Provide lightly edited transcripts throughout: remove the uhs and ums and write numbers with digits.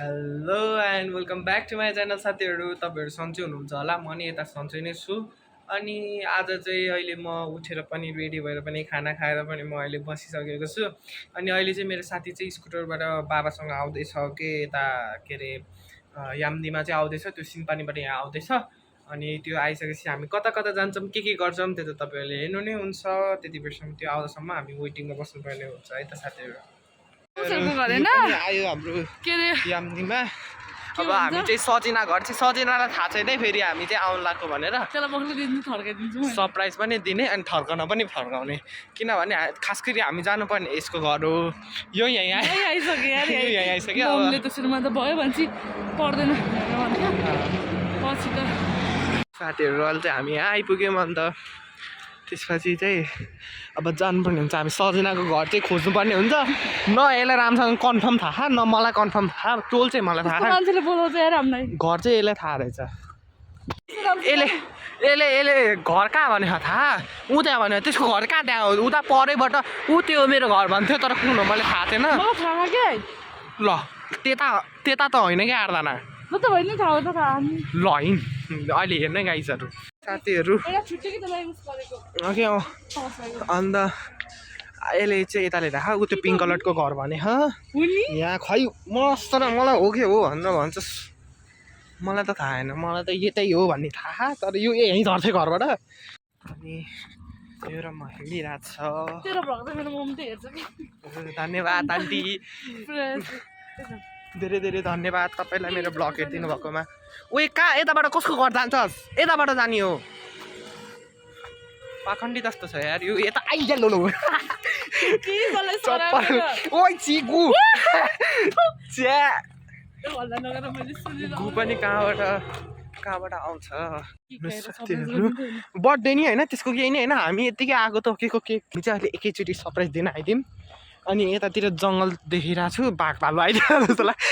Hello and welcome back to my channel साथीहरू। तपाईँहरू सन्चै हुनुहुन्छ होला, म नि यता सन्चै नै छु। अनि आज चाहिँ अहिले म उठेर पनि रेडी भएर पनि खाना खाएर पनि म अहिले बसिसकेको छु। अनि अहिले चाहिँ मेरो साथी चाहिँ स्कुटरबाट बाबासँग आउँदैछ के यता के अरे यामदीमा चाहिँ आउँदैछ, त्यो सिम्पानीबाट यहाँ आउँदैछ। अनि त्यो आइसकेपछि हामी कता कता जान्छौँ के गर्छौँ त्यो त तपाईँहरूले हेर्नु नै हुन्छ। त्यति बेरसम्म त्यो आउँदासम्म हामी वेटिङमा बस्नुपर्ने हुन्छ है त साथीहरू। यो पनि आयो हाम्रो यामदीमा। अब हामी चाहिँ सजिना घर चाहिँ सजिनालाई थाहा छैन फेरि हामी चाहिँ आउनु लाग्यो भनेर सरप्राइज पनि दिने अनि थर्काउन पनि फर्काउने, किनभने खास गरी हामी जानुपर्ने यसको घर हो। यो यहीँ आइसक्यो साथीहरू। अहिले चाहिँ हामी यहाँ आइपुग्यौँ। अन्त त्यसपछि चाहिँ अब जानुपर्ने हुन्छ, हामी सजिनाको घर चाहिँ खोज्नुपर्ने हुन्छ। न यसलाई राम्रोसँग कन्फर्म थाहा, न मलाई कन्फर्म थाहा। टोल चाहिँ मलाई थाहा, घर चाहिँ यसलाई थाहा रहेछ। यसले घर कहाँ भनेको थाहा, ऊ त्यहाँ भन्यो त्यसको घर कहाँ त्यहाँ हो, उता परैबाट ऊ त्यो मेरो घर भन्थ्यो तर कुन हो मैले थाहा थिएन। ल त्यता त होइन क्या आर्दाना ल हिँड अहिले हेर्ने गाइजहरू साथीहरू। ओके अन्त यसले चाहिँ यता लिएर ऊ त्यो पिङ्क कलरको घर भने यहाँ खै मस्त र मलाई हो के हो भनेर भन्छस्, मलाई त थाहा होइन, मलाई त यतै हो भन्ने थाहा, तर यो यहीँ झर्थ्यो घरबाट। अनि यो र म हिँडिरहेको छ। धन्यवाद आन्टी, धेरै धेरै धन्यवाद तपाईँलाई मेरो ब्लग हेरिदिनु भएकोमा। उयो कहाँ यताबाट कसको घर जान्छस्, यताबाट जाने हो। पाखण्डी जस्तो छ यार यो, यता आइजा लो चप्पल ओइ चिगु च्या गु पनि कहाँबाट आउँछ। बर्थडे नि होइन त्यसको केही नै होइन, हामी यत्तिकै आएको त के चाहिँ अहिले एकैचोटि सरप्राइज दिन आइदिउँ। अनि यतातिर जङ्गल देखिरहेको छु, बाघ भालु आइदियो जस्तो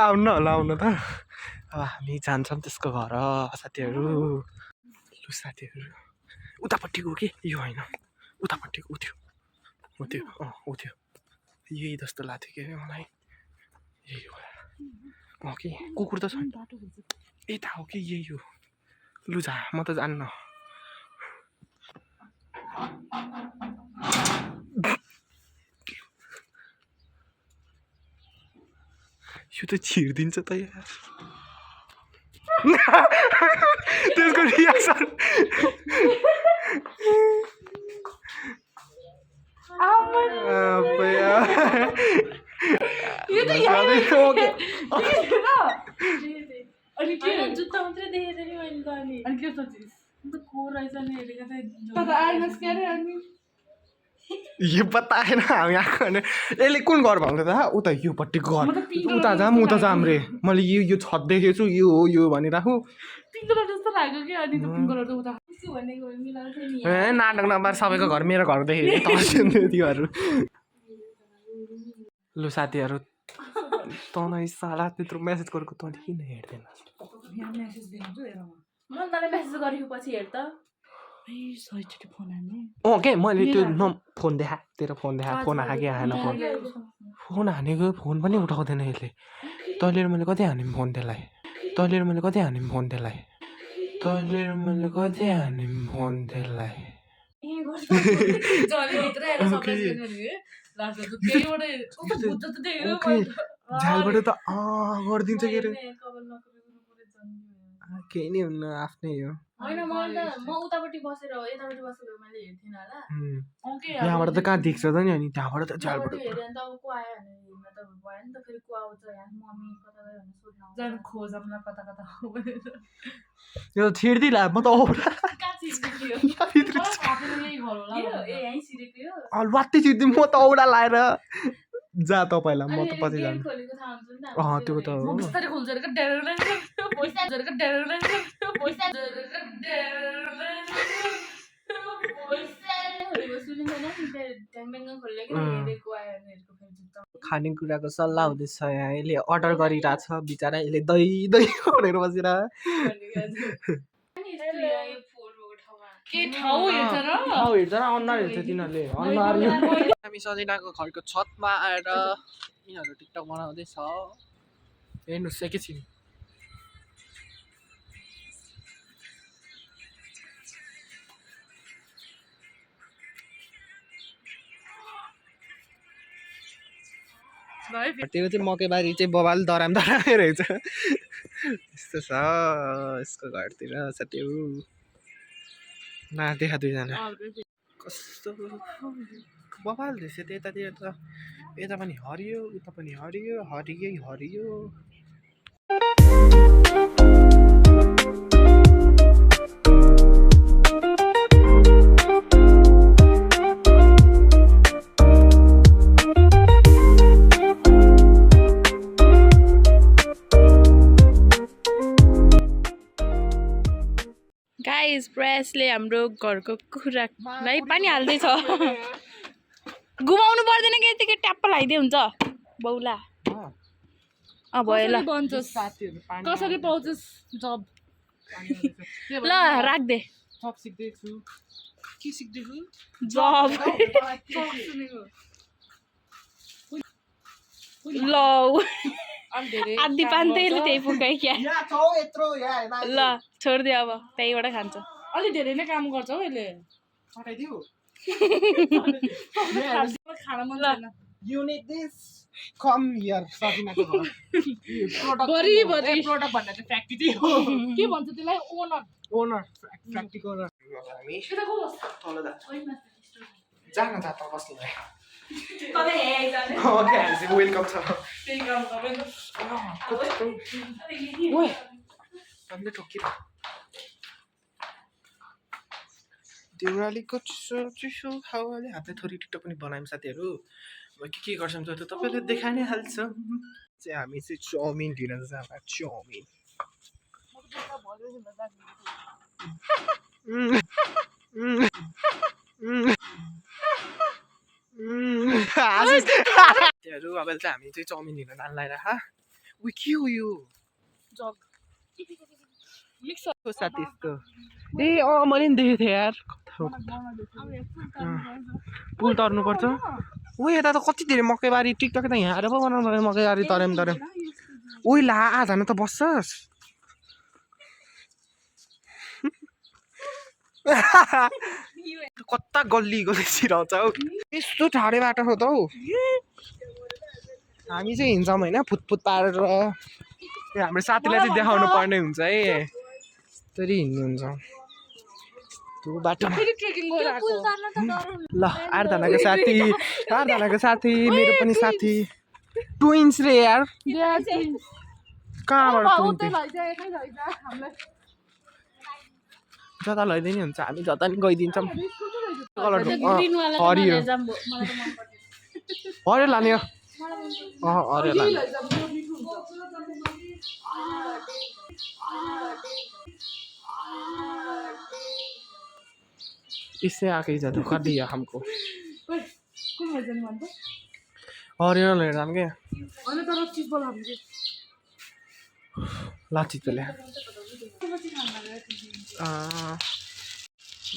आउनु होला आउनु त। अब हामी जान्छौँ त्यसको घर साथीहरू। लु साथीहरू उतापट्टिको के यो होइन, उतापट्टिको उ थियो यही जस्तो लाग्थ्यो कि मलाई, यही हो कि कुकुर त छ यता हो कि यही हो। लु जा म त जान्न। यो त छिर्दिन्छ त यार त्यसको रियाक्सन। जुत्ता मात्रै देखेर नि मैले त अनि के सोचिस त को रहेछ नि हेरेको चाहिँ यो बताएन हामी आएको भने यसले कुन घर भन्दै था, उता योपट्टिको घर उता जाम रे। मैले यो छत देखेको छु, यो हो यो भनिराखु। नाटक नपार सबैको घर मेरो घर देखेको। लु साथीहरू तँलाई साला त्यत्रो मेसेज गरेको तँले किन हेर्दैन? के मैले त्यो फोन देखा तेरो फोन देखा, फोन हाके आएन, फोन हानेको फोन पनि उठाउँदैन यसले। तैँले मैले कति हाने फोन त्यसलाई, झालबाट त गरिदिन्छ के अरे, केही नै हुन्न आफ्नै हो। यहाँबाट त कहाँ देख्छ त नि, अनि त्यहाँबाट त झालबाट यो छिर्दिला म त लत्ती छिर्दिउँ म त औडा लाएर जा त पहिला म त पछि जानु। त्यो त हो। खानेकुराको सल्लाह हुँदैछ यहाँ, यसले अर्डर गरिरहेछ बिचरा, यसले दही भनेर बसेर। ठाउँ हेर्छ र ठाउँ हेर्छ र अनुहार हेर्छ तिनीहरूले अनुहार हामी सजिनाको घरको छतमा आएर यिनीहरू टिकटक बनाउँदैछ हेर्नुहोस् एकैछिन त्यो चाहिँ मकैबारी चाहिँ बबाल दराम रहेछ यस्तो छ यसको घरतिर साथीहरू देखा दुईजना कस्तो बबाल रहेछ त्यतातिर त यता पनि हरियो उता पनि हरियो हरियै हरियो गाइस प्रयासले हाम्रो घरको कुखुरालाई पानी हाल्दैछ घुमाउनु पर्दैन कि यतिकै ट्याप्प लगाइदिए हुन्छ बौला भयो ल कसरी पाउँछस् जब ल राख्दे सब सिक्दैछु के सिक्दैछु जब ल आधी पान्तेले त्यही पुगाइ क्या ल छोडिदियो अब त्यहीबाट खान्छ अलि धेरै नै काम गर्छ हौ यसले पठाइदिऊ खाना मन छैन You need this. Come here, Sabinaको घर। प्रोडक्ट भन्दा चाहिँ फ्याक्ट्री हो के भन्छ त्यसलाई ओनर फ्याक्ट्रीको ओनर हामी तल जा न जा त बस्नु भाइ ओके हामी वेलकम छ ओए हामीले ठोकिर देउरालीको चिसो हावाले हातले थोरै टिकटक पनि बनायौँ साथीहरू के गर्छौँ त तपाईँले देखाइ नै हाल्छ चाहिँ हामी चाहिँ चाउमिन लिन जाँदा चाउमिन साथीहरू अब चाहिँ हामी चाहिँ चाउमिन लिन जान लागिरह उ के हो यो साथी यस्तो ए मैले नि देखेको थिएँ यार पुल तर्नुपर्छ ऊ यता त कति धेरै मकैबारी टिकटक त यहाँ आएर पो बनाउनु पर्यो मकैबारी तर्यौँ उही ला आधा त बस्छस् कता गल्ली गल्ली छिराउँछ हौ यस्तो ठाडे बाटो हो त हौ हामी चाहिँ हिँड्छौँ होइन फुतफुत पारेर हाम्रो साथीलाई चाहिँ देखाउनु पर्ने हुन्छ है त्यसरी हिँड्नुहुन्छ त्यो बाटोमा ल 8 जनाको साथी मेरो पनि साथी ट्विन्स रे यार कहाँबाट जता लैदिने हुन्छ हामी जता नि गइदिन्छौँ हरियो हरियो लाने हरियो लाने इससे आके जा धोखा दिया हमको और ये ले रहा है लाची चले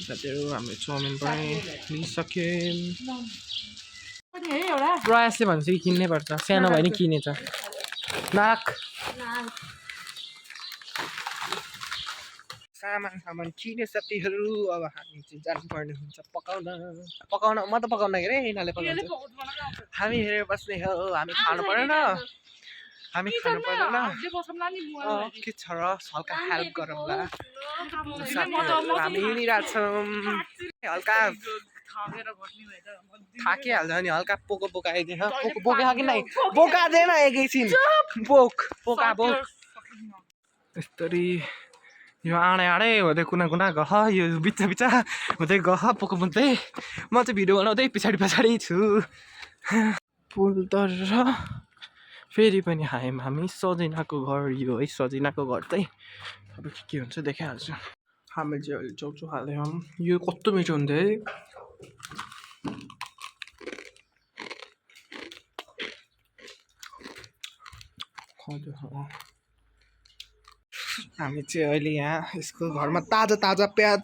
साथीहरु हामी चाउमिन पनि लिइसक्यौं प्रयास चाहिँ भन्छ कि किन्नै पर्छ सानो भए नि किनेछ नाक सामान किने साथीहरु अब हामी चाहिँ जानुपर्ने हुन्छ पकाउन म त पकाउन के रे यिनीहरूले पकाउँछ हामी हेरेर बस्ने हो हामी खानु पर्दैन हामी खानु पर्दैन के छ र हल्का हेल्प गरौँला हामी हिँडिरहेछौँ हल्का थाकिहाल्छ नि हल्का पोको आइदिन्छ पोको कि नै बोका दिएन एकैछिन पोका यस्तरी यो आँडै हुँदै कुना गह यो बिचा हुँदै गह पोको बुन्दै म चाहिँ भिडियो बनाउँदै पछाडि छु पुल तरेर फेरि पनि आयौँ हामी सजिनाको घर यो है सजिनाको घर चाहिँ अब के हुन्छ देखाइहाल्छु हामी चाहिँ अहिले चाउचाउ हाल्यौँ यो कस्तो मिठो हुन्थ्यो है हामी चाहिँ अहिले यहाँ यसको घरमा ताजा प्याज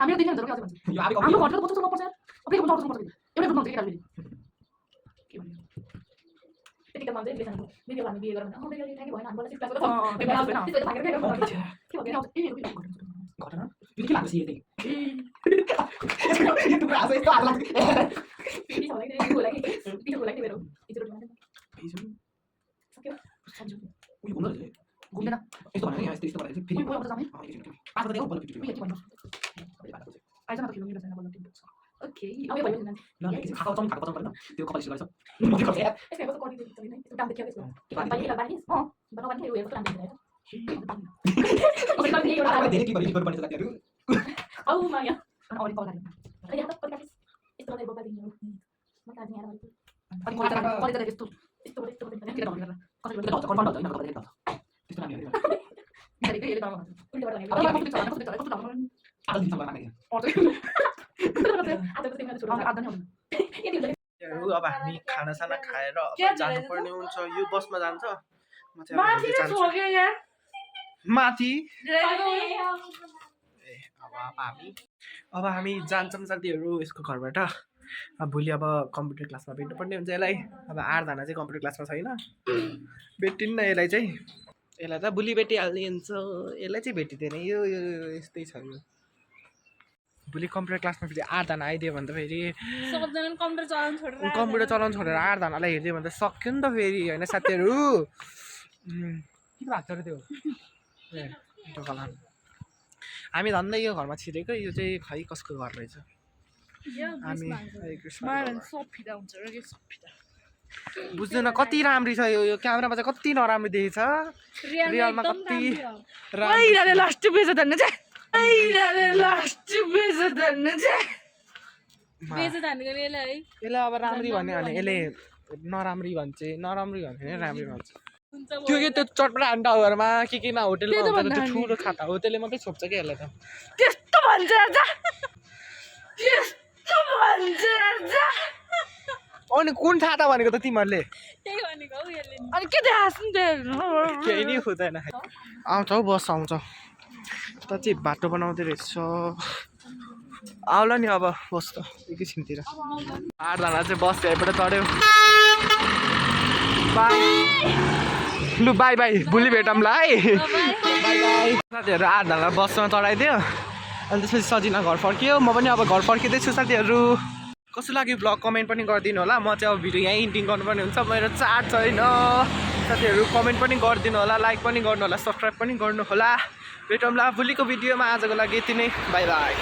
हामीहरू देखिन हुन्छ के भन्छ यो आबी हाम्रो घरतिर बच्चा पर्छ अब के हुन्छ पर्छ एउटा बुझ्नु के केटाले के भन्यो त्यतिकै मान्छे बिलेसन भिडियो हामी बिहे गरौँ न भिडियो ठ्याकै भएन हामीलाई सिफ्ट लाग्छ त्यसो त भागेर के भन्यो घटना यो के लाग्छ यतै यो त आजै यस्तो आग लाग्छ भिडियो लागि मेरो इजरो सक्यो उयो घुम्न रहेछ घुम्दैन यस्तो भनेर यहाँ यस्तो गरेर फेरि उयो त जामै आज त बल्ल भिडियो उयो के भन्नु आइज न त किलोमिटर छैन बोल्न टिम ओके अब भयो नि ल एकछिन खाएको चम्नी खाएको चम्नी त्यो कपाल गरेछ म देखो यार यसको कस्तो कति दिन्छ नि दाम देखियो यसको बानी बानी बानी यो हेर्छ दाम देखियो ओके बानी यो अब धेरै के गर्नु पर्छ साथीहरु औ माया अनि अरु कल गर्नु अहिले हात पटकास यस्तो गरेर बोका दिनु म काज यहाँ आएर अनि कलेज यस्तो यस्तो भने के गर्नु कसले त्यो त कन्फर्म हुन्छ हैन तपाईले त्यस्तो नानी हेरेर धेरै के दाम उल्टा गर्दा अब कस्तो दाम आज दिन सम्म मागे आज कति छोड्नु आधा नै हुन्छ अब हामी खानासाना खाएर जानुपर्ने हुन्छ यो बसमा जान्छ म चाहिँ माथि अब हामी जान्छौँ साथीहरू यसको घरबाट अब भोलि अब कम्प्युटर क्लासमा भेट्नुपर्ने हुन्छ यसलाई अब 8 जना चाहिँ कम्प्युटर क्लासमा छैन भेटिन्न यसलाई चाहिँ यसलाई त भोलि भेटिहाल्ने हुन्छ यसलाई चाहिँ भेटिँदैन यो यस्तै छ यो भोलि कम्प्युटर क्लासमा फेरि 8 जना आइदियो भने त फेरि कम्प्युटर चलाउनु छोडेर 8 जनालाई हेरिदियो भने त सक्यो नि त फेरि होइन साथीहरू के भएको छ र त्यो ए ढोकालान हामी धन्दै यो घरमा छिरेको यो चाहिँ खै कसको घर रहेछ हामी बुझ्दैन कति राम्री छ यो क्यामेरामा चाहिँ कति नराम्रो देखेछ रियलमा कति राम्री लास्ट बेच धन्ने चाहिँ लास्ट बेच धन्ने चाहिँ यसलाई अब राम्री भन्यो भने यसले नराम्री भन्छ नराम्री भन्यो भने राम्री भन्छ त्यो के त्यो चटपटा टावरमा केमा होटेलमा हुन्छ त्यो ठुलो खाता हो त्यसले मात्रै छोप्छ क्या यसलाई त त्यस्तो भन्छ त्यस्तो भन्छ अनि कुन छाता भनेको त तिमीहरूले अनि के देखास् केही नि हुँदैन आउँछ हौ बस आउँछ त चाहिँ बाटो बनाउँदै रहेछ आउला नि अब बस त एकैछिनतिर 8 जना चाहिँ बस यहीँबाट चढ्यो बाई लु बाई बाई भोलि भेटौँला है बाई बाई साथीहरू 8 जना बसमा चढाइदियो अनि त्यसपछि सजिना घर फर्कियो म पनि अब घर फर्किँदैछु साथीहरू कस्तो लाग्यो ब्लग कमेन्ट पनि गरिदिनु होला म चाहिँ अब भिडियो यहीँ इन्डिङ गर्नुपर्ने हुन्छ मेरो चार्ज छैन साथीहरू कमेन्ट पनि गरिदिनु होला लाइक पनि गर्नु होला सब्सक्राइब पनि गर्नु होला भेटौँला भोलिको भिडियोमा आजको लागि यति नै बाई बाई